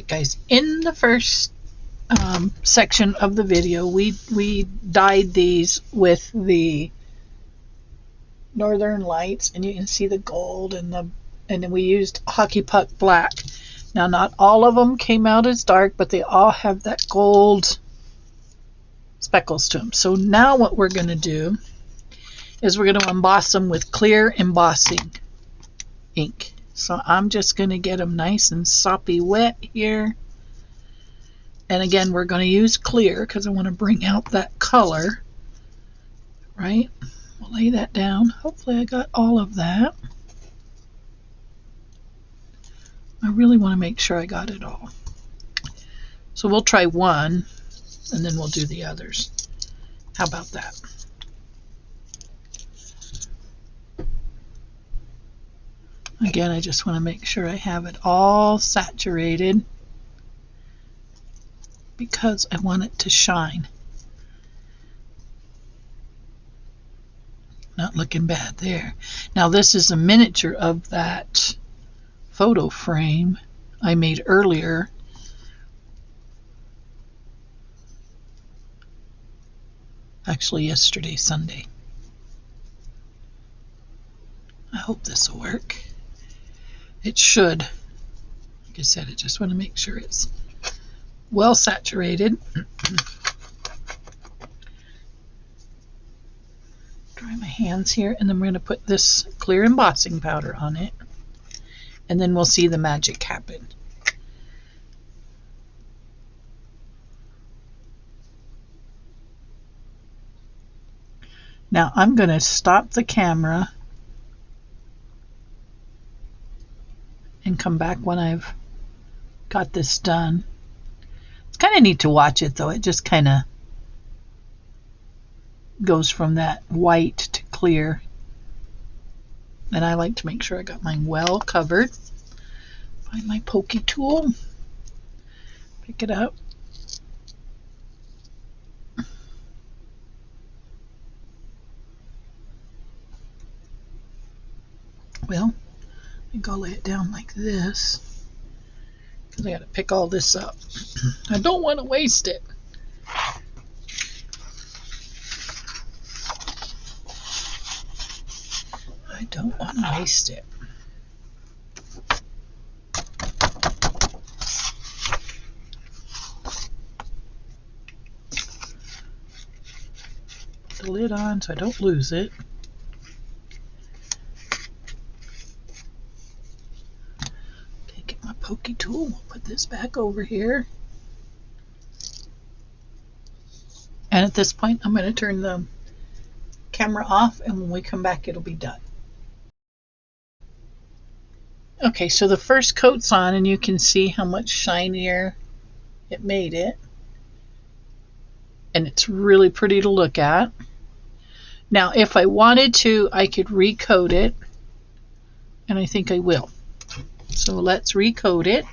Alright guys, in the first section of the video we dyed these with the Northern Lights, and you can see the gold and then we used hockey puck black. Now not all of them came out as dark, but they all have that gold speckles to them. So now what we're going to do is we're going to emboss them with clear embossing ink. So I'm just going to get them nice and soppy wet here. And again, we're going to use clear because I want to bring out that color, right? We'll lay that down. Hopefully I got all of that. I really want to make sure I got it all. So we'll try one and then we'll do the others. How about that? Again, I just want to make sure I have it all saturated because I want it to shine. Not looking bad there. Now this is a miniature of that photo frame I made earlier. Actually yesterday, Sunday. I hope this will work. It should. Like I said, I just want to make sure it's well saturated. Dry my hands here, and then we're going to put this clear embossing powder on it, and then we'll see the magic happen. Now I'm going to stop the camera and come back when I've got this done. It's kind of neat to watch it though. It just kind of goes from that white to clear. And I like to make sure I got mine well covered. Find my pokey tool. Pick it up. Well, I think I'll lay it down like this because I got to pick all this up. I don't want to waste it. I don't want to waste it. Put the lid on so I don't lose it. Pokey tool. We'll put this back over here. And at this point, I'm going to turn the camera off, and when we come back, it'll be done. Okay, so the first coat's on, and you can see how much shinier it made it. And it's really pretty to look at. Now, if I wanted to, I could recoat it, and I think I will. So let's recoat it.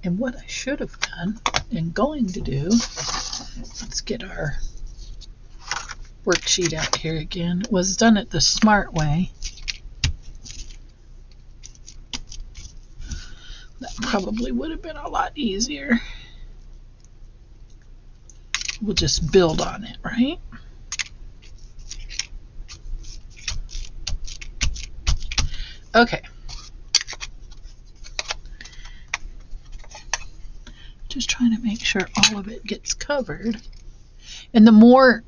And what I should have done and going to do, let's get our worksheet out here again, was done it the smart way. That probably would have been a lot easier. We'll just build on it, right? Okay. Just trying to make sure all of it gets covered. And the more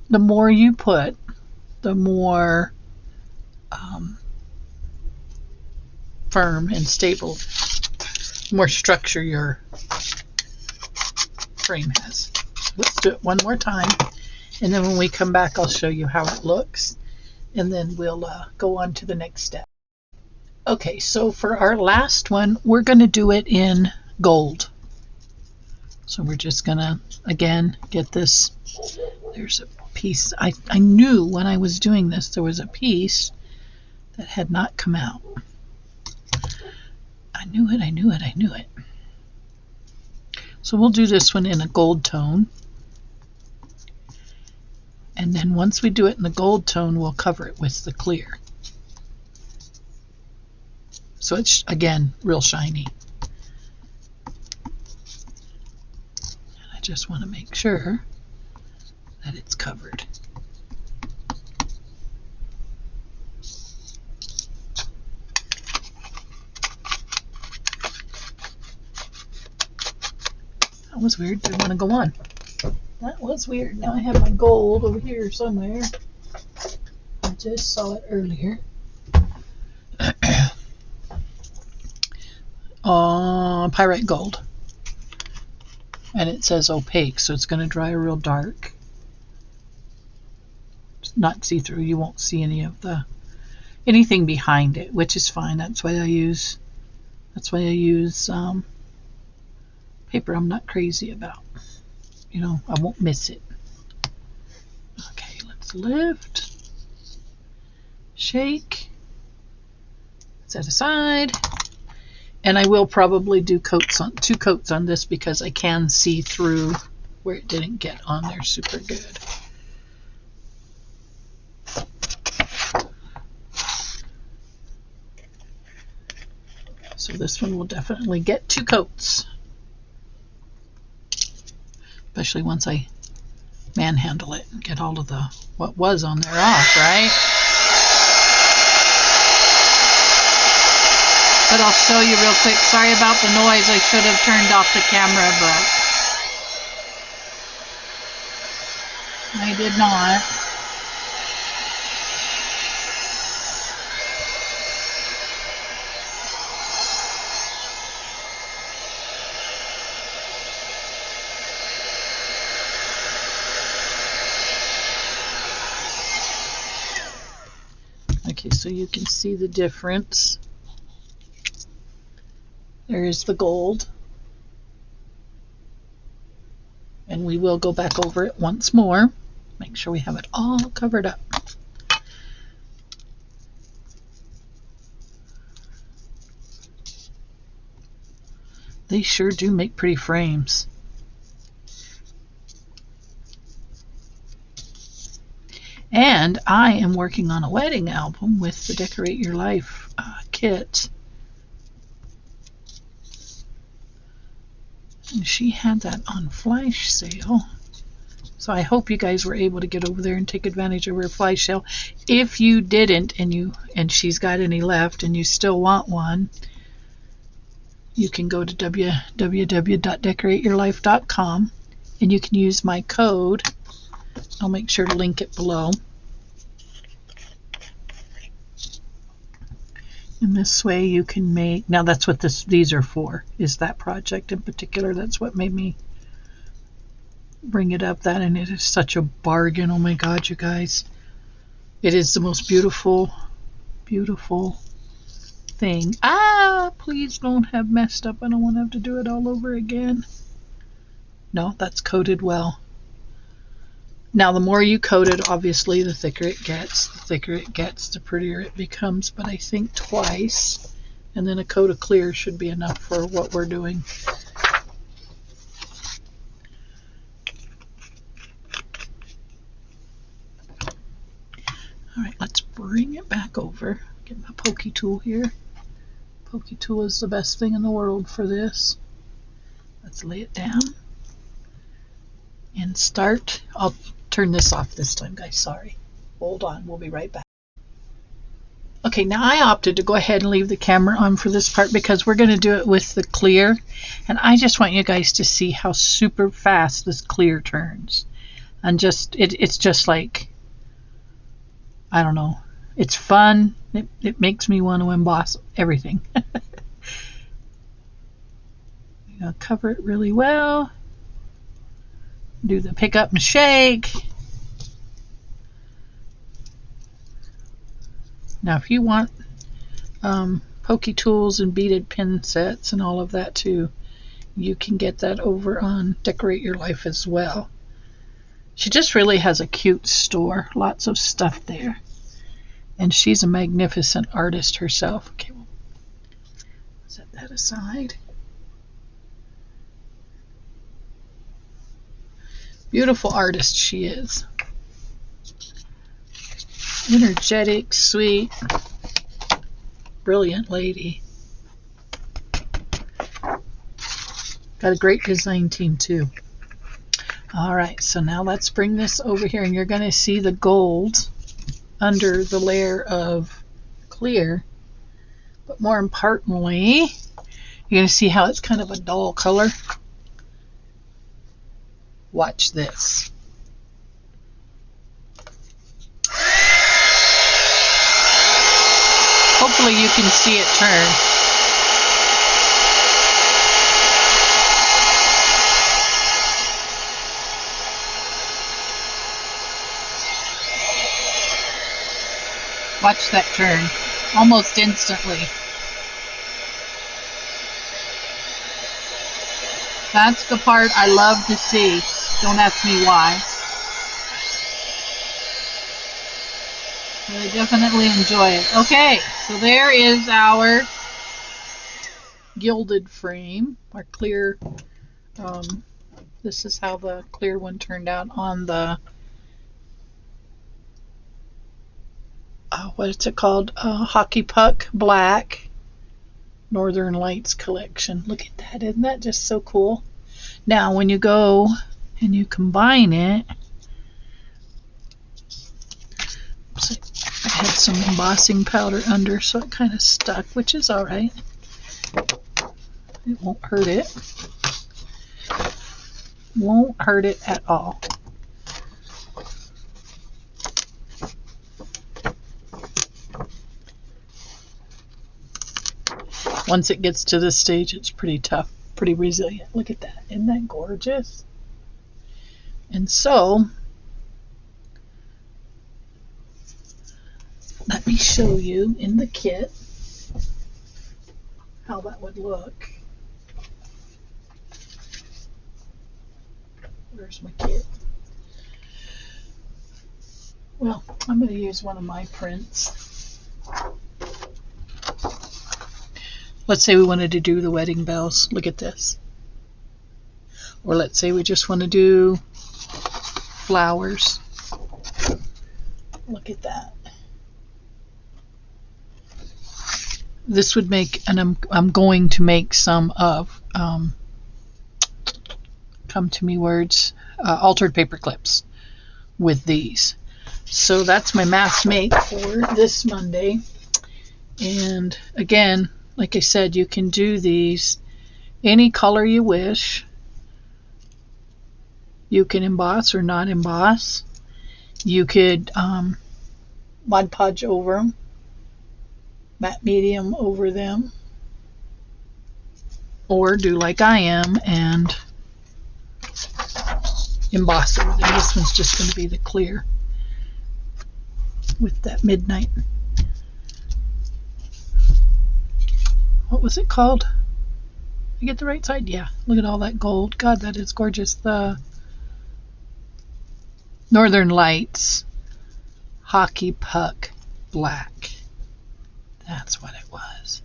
you put, the more firm and stable, more structure your frame has. Let's do it one more time, and then when we come back I'll show you how it looks, and then we'll go on to the next step. Okay, so for our last one we're going to do it in gold. So we're just gonna, again, get this. There's a piece. I knew when I was doing this there was a piece that had not come out. I knew it, I knew it, I knew it. So we'll do this one in a gold tone. And then once we do it in the gold tone, we'll cover it with the clear. So it's, again, real shiny. just want to make sure that it's covered. That was weird. Didn't want to go on. That was weird. Now I have my gold over here somewhere. I just saw it earlier. Pyrite gold. And it says opaque, so it's going to dry real dark. It's not see-through. You won't see anything behind it, which is fine. That's why I use paper I'm not crazy about. You know, I won't miss it. Okay, let's lift, shake, set aside, and I will probably do two coats on this because I can see through where it didn't get on there super good. So this one will definitely get 2 coats. Especially once I manhandle it and get all of what was on there off, right? But I'll show you real quick. Sorry about the noise. I should have turned off the camera, but I did not. Okay, so you can see the difference. There is the gold. And we will go back over it once more. Make sure we have it all covered up. They sure do make pretty frames. And I am working on a wedding album with the Decorate Your Life kit. And she had that on flash sale. So I hope you guys were able to get over there and take advantage of her flash sale. If you didn't and she's got any left and you still want one, you can go to www.decorateyourlife.com and you can use my code. I'll make sure to link it below. And this way you can make, now that's what these are for, is that project in particular. That's what made me bring it up. That, and it is such a bargain. Oh my God, you guys. It is the most beautiful, beautiful thing. Please don't have messed up. I don't want to have to do it all over again. No, that's coated well. Now, the more you coat it, obviously, the thicker it gets. The thicker it gets, the prettier it becomes. But I think twice, and then a coat of clear should be enough for what we're doing. All right, let's bring it back over. Get my pokey tool here. Pokey tool is the best thing in the world for this. Let's lay it down and start. I'll turn this off this time, guys. Sorry. Hold on. We'll be right back. Okay, now I opted to go ahead and leave the camera on for this part because we're going to do it with the clear. And I just want you guys to see how super fast this clear turns. And just, it's just like, I don't know. It's fun. It makes me want to emboss everything. I'll cover it really well. Do the pick up and shake. Now, if you want pokey tools and beaded pin sets and all of that too, you can get that over on Decorate Your Life as well. She just really has a cute store. Lots of stuff there. And she's a magnificent artist herself. Okay, we'll set that aside. Beautiful artist she is. Energetic, sweet, brilliant lady. Got a great design team too. All right, so now let's bring this over here, and you're going to see the gold under the layer of clear. But more importantly, you're going to see how it's kind of a dull color. Watch this. Hopefully you can see it turn. Watch that turn almost instantly. That's the part I love to see. Don't ask me why. But I definitely enjoy it. Okay, so there is our gilded frame, our clear. This is how the clear one turned out on the what is it called? Hockey Puck Black Northern Lights collection. Look at that. Isn't that just so cool? Now, when you go and you combine it, I had some embossing powder under, so it kind of stuck, which is all right. It won't hurt it. Won't hurt it at all. Once it gets to this stage, it's pretty tough, pretty resilient. Look at that. Isn't that gorgeous? And so, let me show you in the kit how that would look. Where's my kit? Well, I'm going to use one of my prints. Let's say we wanted to do the wedding bells. Look at this. Or let's say we just want to do flowers. Look at that. This would make, and I'm going to make some of, come to me words, altered paper clips with these. So that's my mass make for this Monday. And again, like I said, you can do these any color you wish. You can emboss or not emboss. You could Mod Podge over them, matte medium over them, or do like I am and emboss it. And this one's just going to be the clear with that midnight. What was it called? You get the right side? Yeah. Look at all that gold. God, that is gorgeous. The Northern Lights Hockey Puck Black. That's what it was.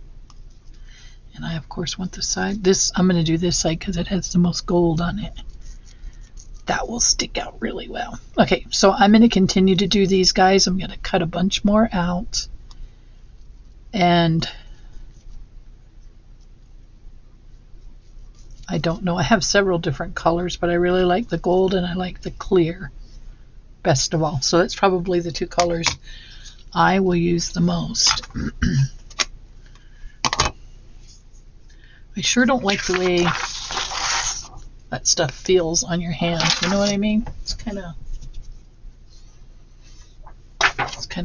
And I, of course, want the side. This, I'm going to do this side because it has the most gold on it. That will stick out really well. Okay, so I'm going to continue to do these guys. I'm going to cut a bunch more out. And I don't know. I have several different colors, but I really like the gold and I like the clear best of all. So that's probably the two colors I will use the most. I sure don't like the way that stuff feels on your hand. You know what I mean? It's kind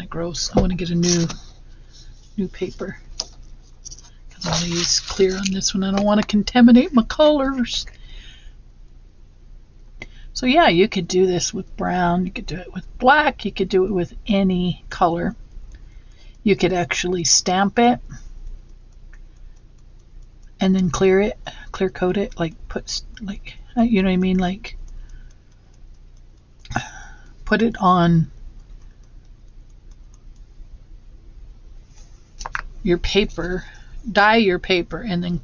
of gross. I want to get a new paper. I want to use clear on this one. I don't want to contaminate my colors. So yeah, you could do this with brown. You could do it with black. You could do it with any color. You could actually stamp it and then clear coat it, like you know what I mean? Like put it on your paper. Dye your paper and then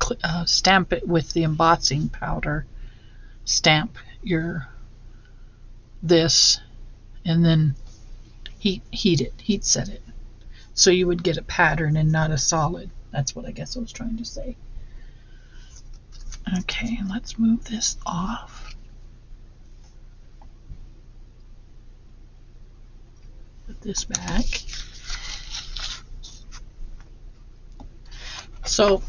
stamp it with the embossing powder. Stamp this and then heat set it. So you would get a pattern and not a solid. That's what I guess I was trying to say. Okay, let's move this off. put this back. So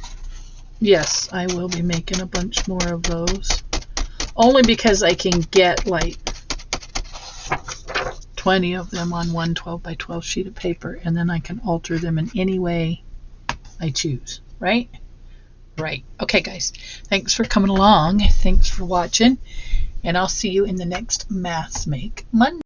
yes, I will be making a bunch more of those, only because I can get like 20 of them on one 12 by 12 sheet of paper, and then I can alter them in any way I choose, right? Right. Okay, guys, thanks for coming along. Thanks for watching, and I'll see you in the next Maths Make Monday.